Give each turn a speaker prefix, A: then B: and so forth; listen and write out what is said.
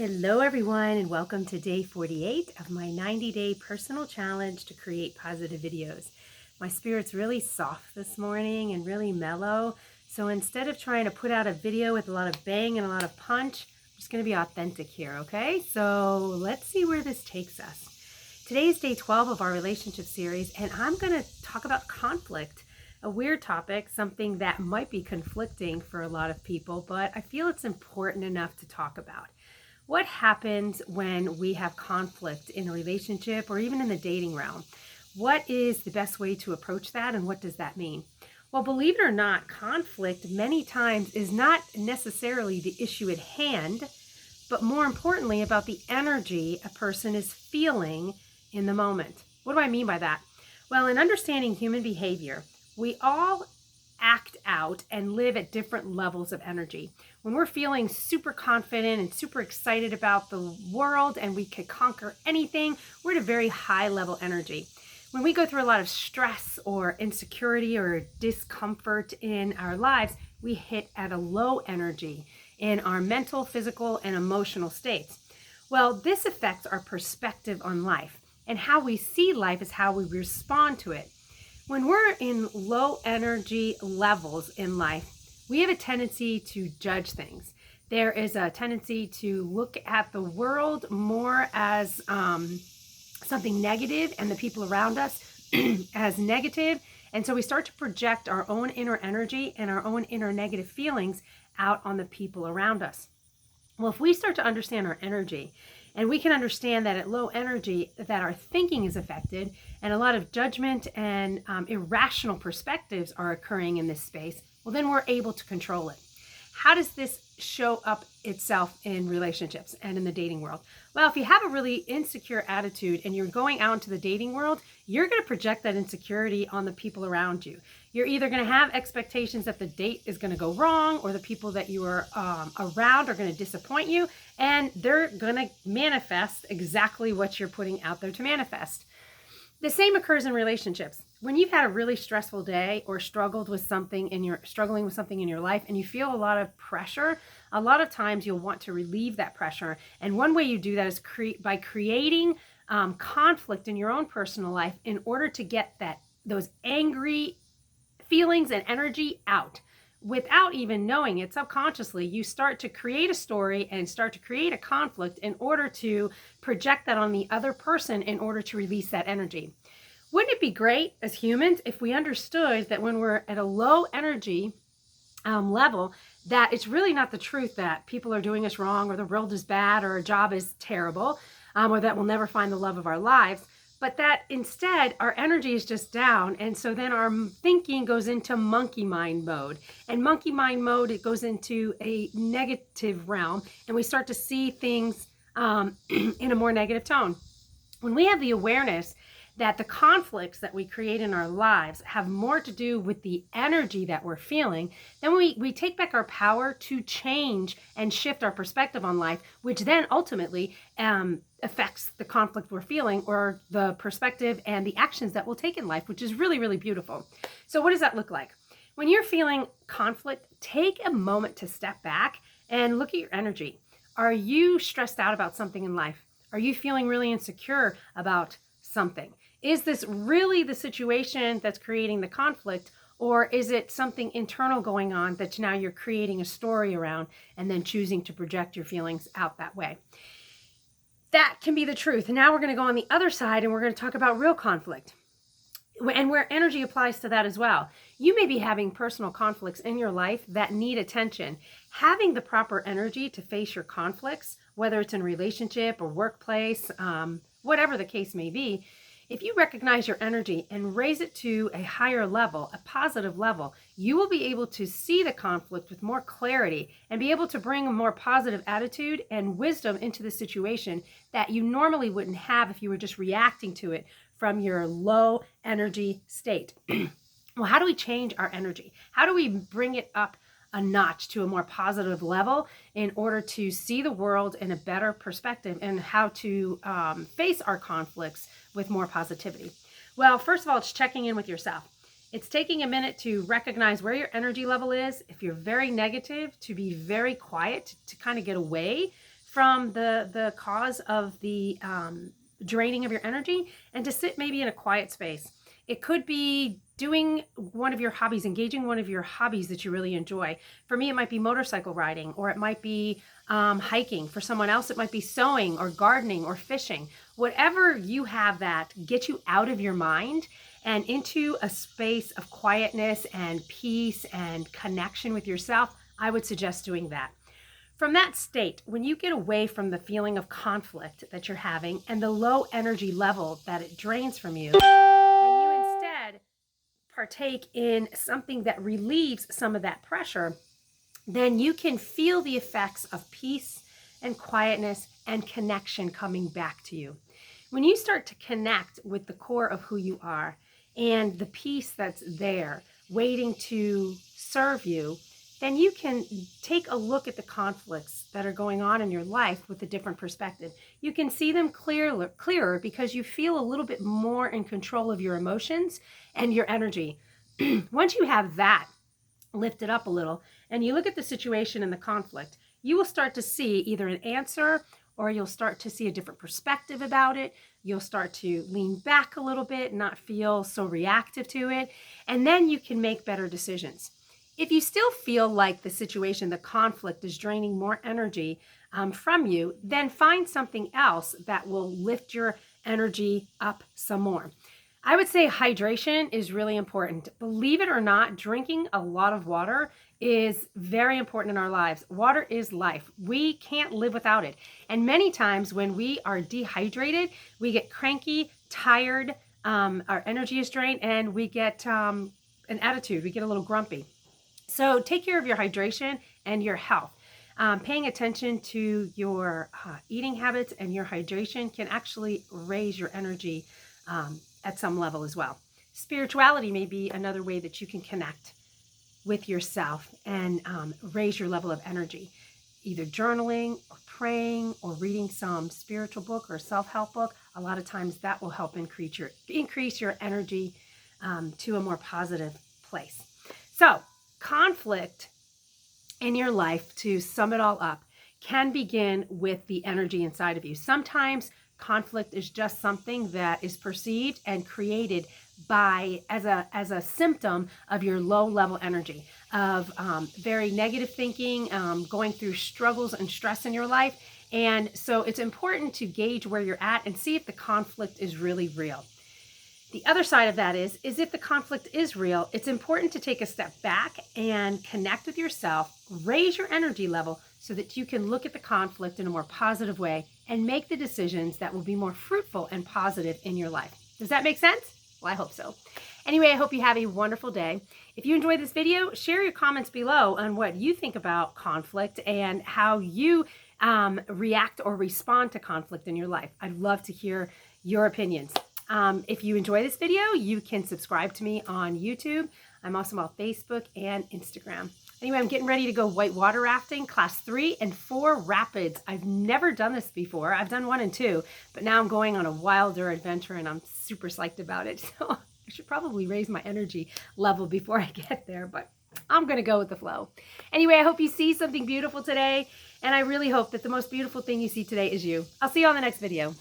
A: Hello, everyone, and welcome to day 48 of my 90-day personal challenge to create positive videos. My spirit's really soft this morning and really mellow, so instead of trying to put out a video with a lot of bang and a lot of punch, I'm just going to be authentic here, okay? So let's see where this takes us. Today is day 12 of our relationship series, and I'm going to talk about conflict. A weird topic, something that might be conflicting for a lot of people, but I feel it's important enough to talk about. What happens when we have conflict in a relationship or even in the dating realm? What is the best way to approach that, and what does that mean? Well, believe it or not, conflict many times is not necessarily the issue at hand, but more importantly about the energy a person is feeling in the moment. What do I mean by that? Well, in understanding human behavior, we all act out and live at different levels of energy. When we're feeling super confident and super excited about the world and we could conquer anything, we're at a very high level energy. When we go through a lot of stress or insecurity or discomfort in our lives, we hit at a low energy in our mental, physical, and emotional states. Well, this affects our perspective on life, and how we see life is how we respond to it. When we're in low energy levels in life, we have a tendency to judge things. There is a tendency to look at the world more as something negative and the people around us as negative. And so we start to project our own inner energy and our own inner negative feelings out on the people around us. Well, if we start to understand our energy, and we can understand that at low energy that our thinking is affected and a lot of judgment and irrational perspectives are occurring in this space, well, then we're able to control it. How does this show up itself in relationships and in the dating world? Well, if you have a really insecure attitude and you're going out into the dating world, you're going to project that insecurity on the people around you. You're either going to have expectations that the date is going to go wrong, or the people that you are around are going to disappoint you, and they're going to manifest exactly what you're putting out there to manifest. The same occurs in relationships. When you've had a really stressful day or struggling with something in your life and you feel a lot of pressure, a lot of times you'll want to relieve that pressure. And one way you do that is by creating conflict in your own personal life in order to get those angry feelings and energy out. Without even knowing it, subconsciously, you start to create a story and start to create a conflict in order to project that on the other person in order to release that energy. Wouldn't it be great as humans if we understood that when we're at a low energy level, that it's really not the truth that people are doing us wrong, or the world is bad, or our job is terrible, or that we'll never find the love of our lives, but that instead our energy is just down. And so then our thinking goes into monkey mind mode. And monkey mind mode, it goes into a negative realm, and we start to see things in a more negative tone. When we have the awareness that the conflicts that we create in our lives have more to do with the energy that we're feeling, then we take back our power to change and shift our perspective on life, which then ultimately affects the conflict we're feeling, or the perspective and the actions that we'll take in life, which is really, really beautiful. So what does that look like? When you're feeling conflict, take a moment to step back and look at your energy. Are you stressed out about something in life? Are you feeling really insecure about something? Is this really the situation that's creating the conflict, or is it something internal going on that now you're creating a story around and then choosing to project your feelings out that way? That can be the truth. And now we're going to go on the other side, and we're going to talk about real conflict, and where energy applies to that as well. You may be having personal conflicts in your life that need attention. Having the proper energy to face your conflicts, whether it's in a relationship or workplace, whatever the case may be, if you recognize your energy and raise it to a higher level, a positive level, you will be able to see the conflict with more clarity and be able to bring a more positive attitude and wisdom into the situation that you normally wouldn't have if you were just reacting to it from your low energy state. Well, how do we change our energy? How do we bring it up a notch to a more positive level in order to see the world in a better perspective, and how to face our conflicts with more positivity? Well, first of all, it's checking in with yourself. It's taking a minute to recognize where your energy level is. If you're very negative, to be very quiet, to kind of get away from the cause of the draining of your energy, and to sit maybe in a quiet space. It could be doing one of your hobbies, engaging one of your hobbies that you really enjoy. For me, it might be motorcycle riding, or it might be hiking. For someone else, it might be sewing or gardening or fishing. Whatever you have that gets you out of your mind and into a space of quietness and peace and connection with yourself, I would suggest doing that. From that state, when you get away from the feeling of conflict that you're having and the low energy level that it drains from you, and you instead partake in something that relieves some of that pressure, then you can feel the effects of peace and quietness and connection coming back to you. When you start to connect with the core of who you are and the peace that's there waiting to serve you, then you can take a look at the conflicts that are going on in your life with a different perspective. You can see them clearer because you feel a little bit more in control of your emotions and your energy. Once you have that lifted up a little and you look at the situation and the conflict, you will start to see either an answer, or you'll start to see a different perspective about it. You'll start to lean back a little bit, not feel so reactive to it, and then you can make better decisions. If you still feel like the situation, the conflict is draining more energy from you, then find something else that will lift your energy up some more. I would say hydration is really important. Believe it or not, drinking a lot of water is very important in our lives. Water is life. We can't live without it. And many times when we are dehydrated, we get cranky, tired, our energy is drained, and we get an attitude. We get a little grumpy. So take care of your hydration and your health. Paying attention to your eating habits and your hydration can actually raise your energy at some level as well. Spirituality may be another way that you can connect with yourself and raise your level of energy. Either journaling or praying or reading some spiritual book or self-help book. A lot of times that will help increase your energy to a more positive place. So conflict in your life, to sum it all up, can begin with the energy inside of you. Sometimes conflict is just something that is perceived and created by as a symptom of your low level energy, of very negative thinking, going through struggles and stress in your life. And so it's important to gauge where you're at and see if the conflict is really real. The other side of that is if the conflict is real, it's important to take a step back and connect with yourself, raise your energy level so that you can look at the conflict in a more positive way and make the decisions that will be more fruitful and positive in your life. Does that make sense? Well, I hope so. Anyway, I hope you have a wonderful day. If you enjoyed this video, share your comments below on what you think about conflict and how you react or respond to conflict in your life. I'd love to hear your opinions. If you enjoy this video, you can subscribe to me on YouTube. I'm also on Facebook and Instagram. Anyway, I'm getting ready to go whitewater rafting, class 3 and 4 rapids. I've never done this before. I've done 1 and 2, but now I'm going on a wilder adventure and I'm super psyched about it. So I should probably raise my energy level before I get there, but I'm going to go with the flow. Anyway, I hope you see something beautiful today, and I really hope that the most beautiful thing you see today is you. I'll see you on the next video.